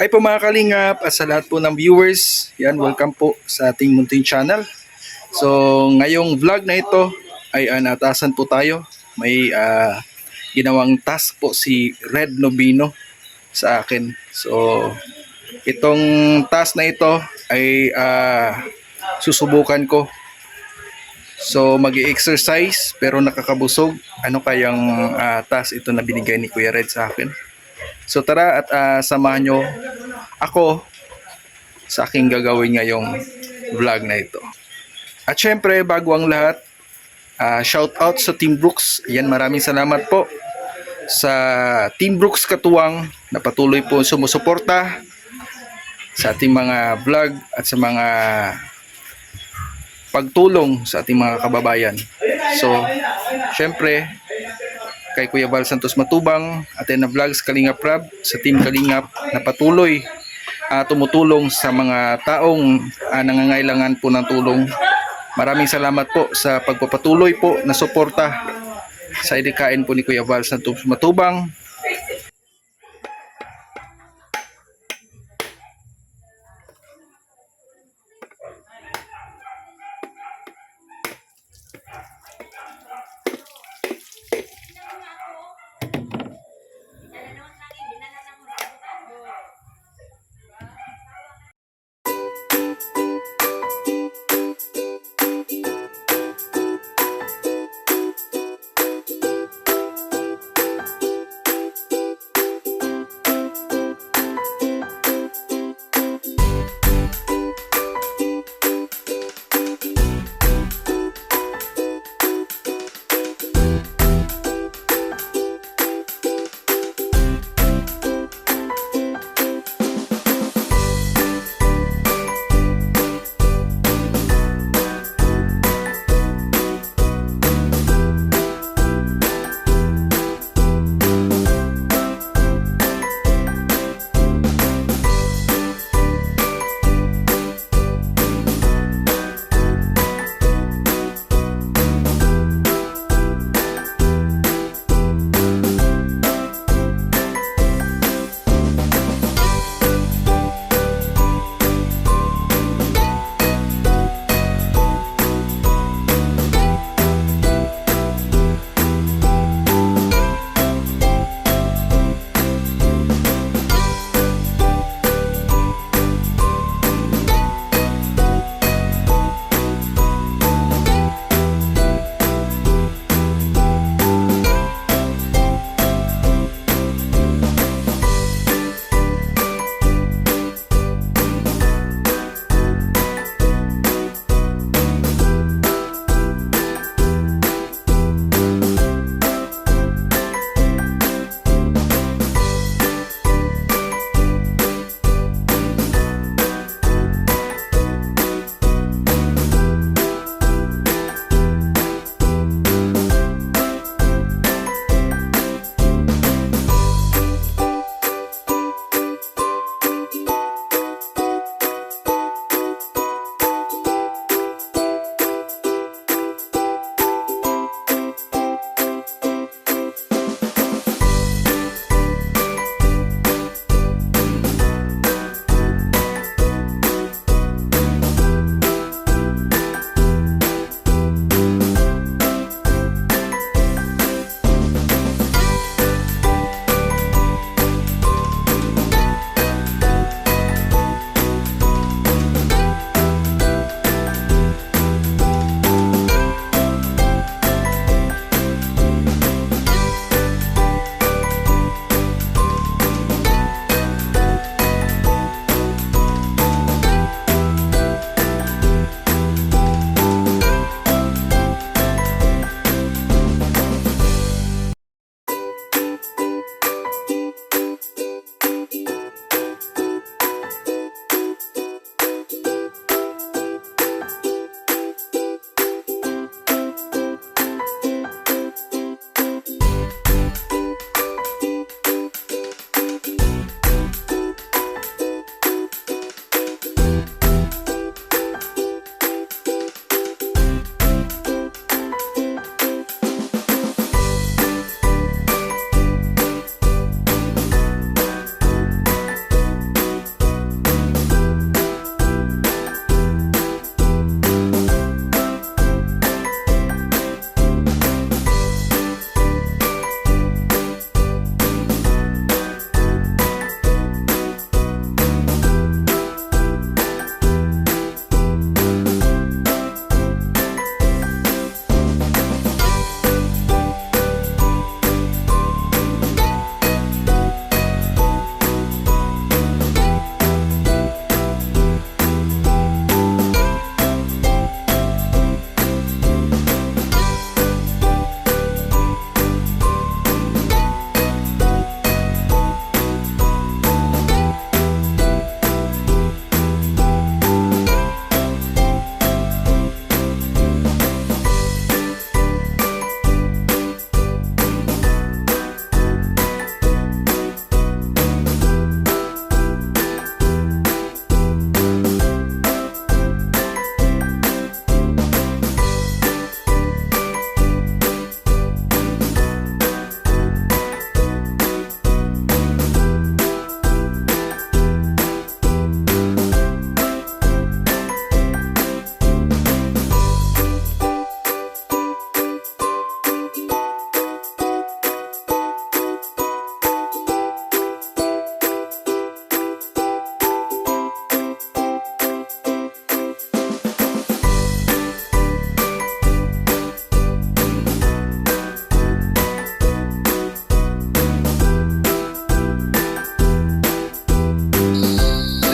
Hi po mga kalingap at sa lahat po ng viewers. Yan, welcome po sa ating munting channel. So ngayong vlog na ito ay natasan po tayo. May ginawang task po si Red Nobino sa akin. So itong task na ito ay susubukan ko. So mag-exercise pero nakakabusog. Ano kayang task ito na binigay ni Kuya Red sa akin? So tara at samahan nyo ako sa aking gagawin ngayong vlog na ito. At syempre bago ang lahat, shout out sa Team Brooks. Yan, maraming salamat po sa Team Brooks Katuwang na patuloy po sumusuporta sa ating mga vlog at sa mga pagtulong sa ating mga kababayan. So syempre kay Kuya Val Santos Matubang, Athena Vlogs, Kalingap Rab, sa Team Kalingap na patuloy tumutulong sa mga taong nangangailangan po ng tulong. Maraming salamat po sa pagpapatuloy po na suporta sa idikain po ni Kuya Val Santos Matubang.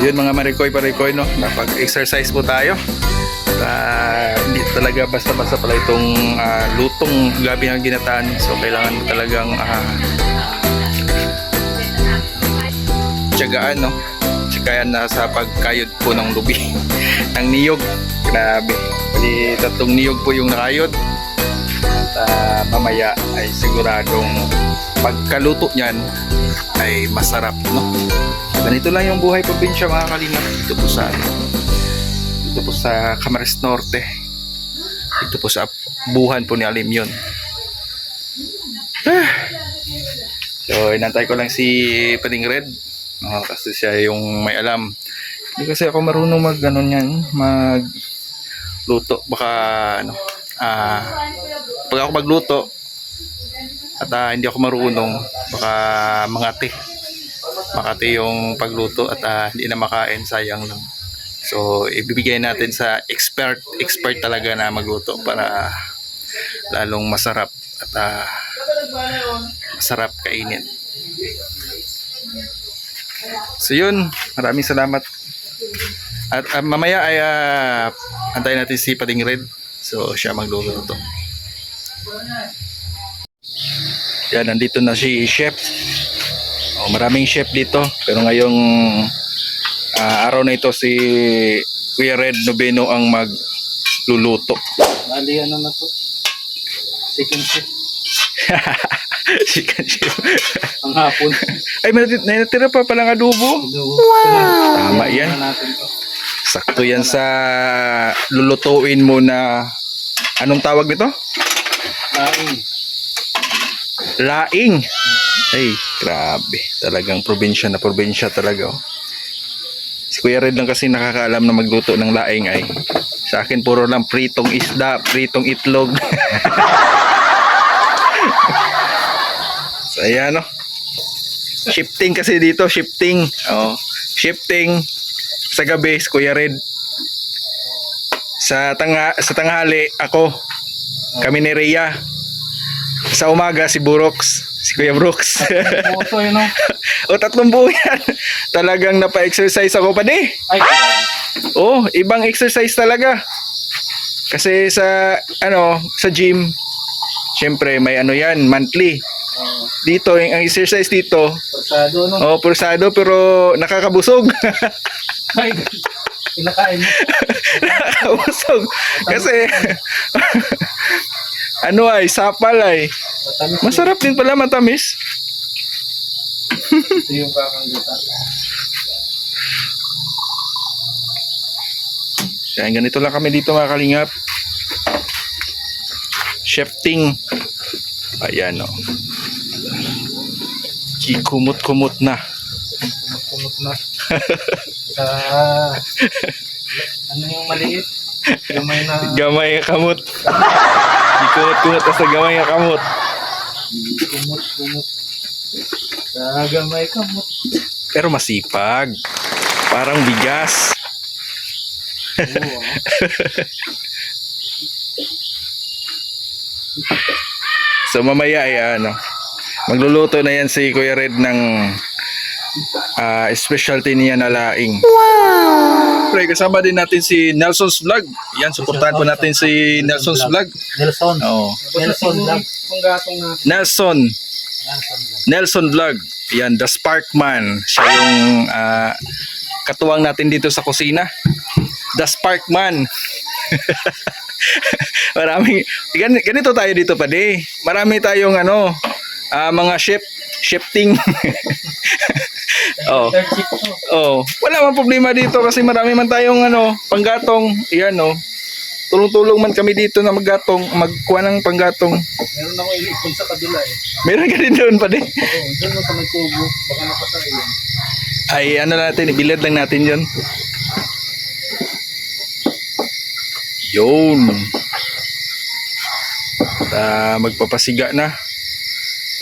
Yun mga marikoy-parikoy, no? Napag-exercise po tayo. Hindi talaga basta-basta pala itong lutong gabi ang ginataan. So kailangan mo talagang tiyagaan, no? Tsagayan na sa pagkayod po ng lubi ng niyog. Grabe. Bali, 3 niyog po yung nakayod. At mamaya ay siguradong pagkaluto niyan ay masarap, no? Ganito lang yung buhay probinsya mga kalingap. Dito po sa Camarines Norte. Dito po sa buhan po ni Alim yun. So inantay ko lang si Pading Red, kasi siya yung may alam. Hindi kasi ako marunong magluto. Baka pag ako magluto at hindi ako marunong, baka makati yung pagluto at hindi na makain, sayang lang. So ibibigay natin sa expert talaga na magluto para lalong masarap at masarap kainin. So yun, maraming salamat. At mamaya ay antayin natin si Pading Red. So siya magluluto. Yan, nandito na si chef. Maraming chef dito, pero ngayong araw na ito si Kuya Red Noveno ang magluluto. Bali ano na to? Second shift. Second shift. Ang hapon. Ay, may natira pa palang adobo. Wow! Tama yan. Sakto yan sa lulutuin mo na, anong tawag nito? Laing. Laing. Ay, grabe. Talagang probinsya na probinsya talaga. Si Kuya Red lang kasi nakakaalam na magluto ng laing ay. Sa akin puro lang pritong isda, pritong itlog. So ayan, no. Shifting kasi dito, shifting. Shifting sa gabi si Kuya Red. Sa tanghali ako. Kami ni Rhea. Sa umaga si Burox, si Kuya Brooks. Moto yun, no? O 3 buo yan. Talagang napa-exercise ako pa di. Ay, Ibang exercise talaga. Kasi sa gym, syempre may yan, monthly. Dito ang exercise dito. Persado, no? Persado pero nakakabusog. Ay, kinakain mo. Nakakabusog. Kasi sapal ay. Matamis. Masarap din pala, matamis. Ito yung kakanggutan. Yan, ganito lang kami dito mga kalingap. Shifting. Ayan, o. Kumot-kumot na. Kumot na. Ano yung maliit? Gamay na. Gamay ang kamot. Kumot-kumot na sa gamay ang kamot. Kumot. Gamay kamot. Pero masipag. Parang bigas. Oo, So mamaya ay magluluto na yan si Kuya Red ng specialty niya na laing. Wow! Pre, kasama din natin si Nelson's Vlog. Yan, suportahan po natin si Nelson's Vlog. Nelson. Nelson Vlog. Nelson Vlog. Yan, the Sparkman. Siya yung katuwang natin dito sa kusina. The Sparkman. Ganito tayo dito pa di. Marami tayong mga shifting. Wala man problema dito kasi marami man tayong panggatong. Iyan tulong-tulong man kami dito na magkuha ng panggatong. Meron ako ipon sa kabila eh. Meron ka din doon pa di. Doon mo sa may kubo. Baka napasay yun. Ay natin, ibilad lang natin 'yon. Yun. Magpapasiga na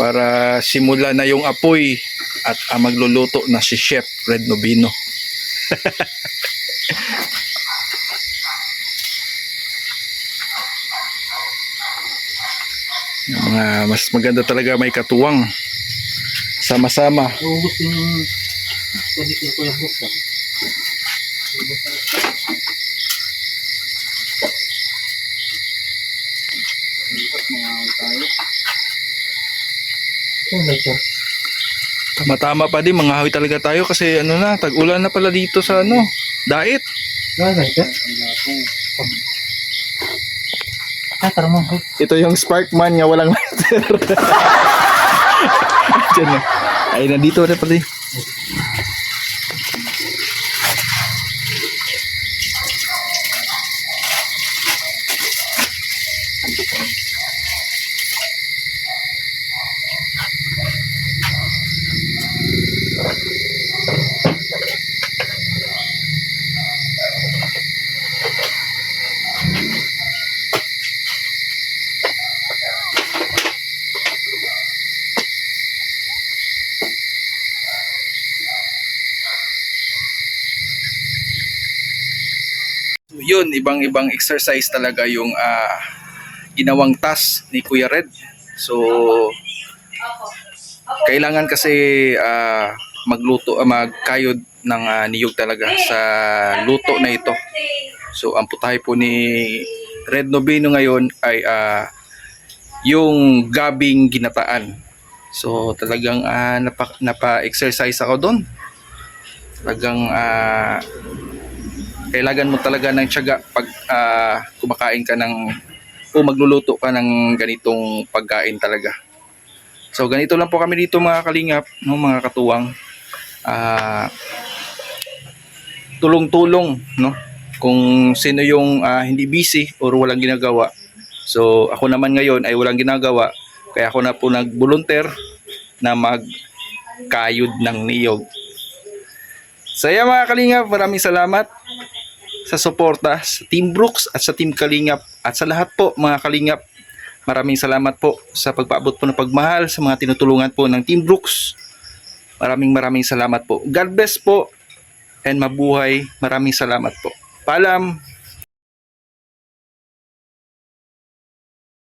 para simula na yung apoy at magluluto na si Chef Red Noveno. Mas maganda talaga may katuwang sama-sama. Ubus yung pwede ko Kuya Brooks. Tama-tama pa din, mga hawi talaga tayo kasi ano na, tag-ulan na pala dito sa ano, Dait. Ito yung Sparkman nga walang lighter. Diyan na. Ay, nandito na pala. Yun, ibang-ibang exercise talaga yung ginawang task ni Kuya Red. So, kailangan kasi magkayod ng niyog talaga sa luto na ito. So, ang putahe po ni Red Noveno ngayon ay yung gabing ginataan. So, talagang napa-exercise ako doon. Talagang kailangan mo talaga ng tiyaga pag kumakain ka ng o magluluto ka ng ganitong pagkain talaga. So ganito lang po kami dito mga kalingap, no, mga katuwang. Tulong-tulong, no? Kung sino yung hindi busy or walang ginagawa. So ako naman ngayon ay walang ginagawa, kaya ako na po nag-volunteer na magkayod ng niyog. So yan mga kalingap, maraming salamat sa suporta sa Team Brooks at sa Team Kalingap at sa lahat po mga Kalingap. Maraming salamat po sa pagpaabot po ng pagmahal sa mga tinutulungan po ng Team Brooks. Maraming salamat po. God bless po and mabuhay. Maraming salamat po. Paalam.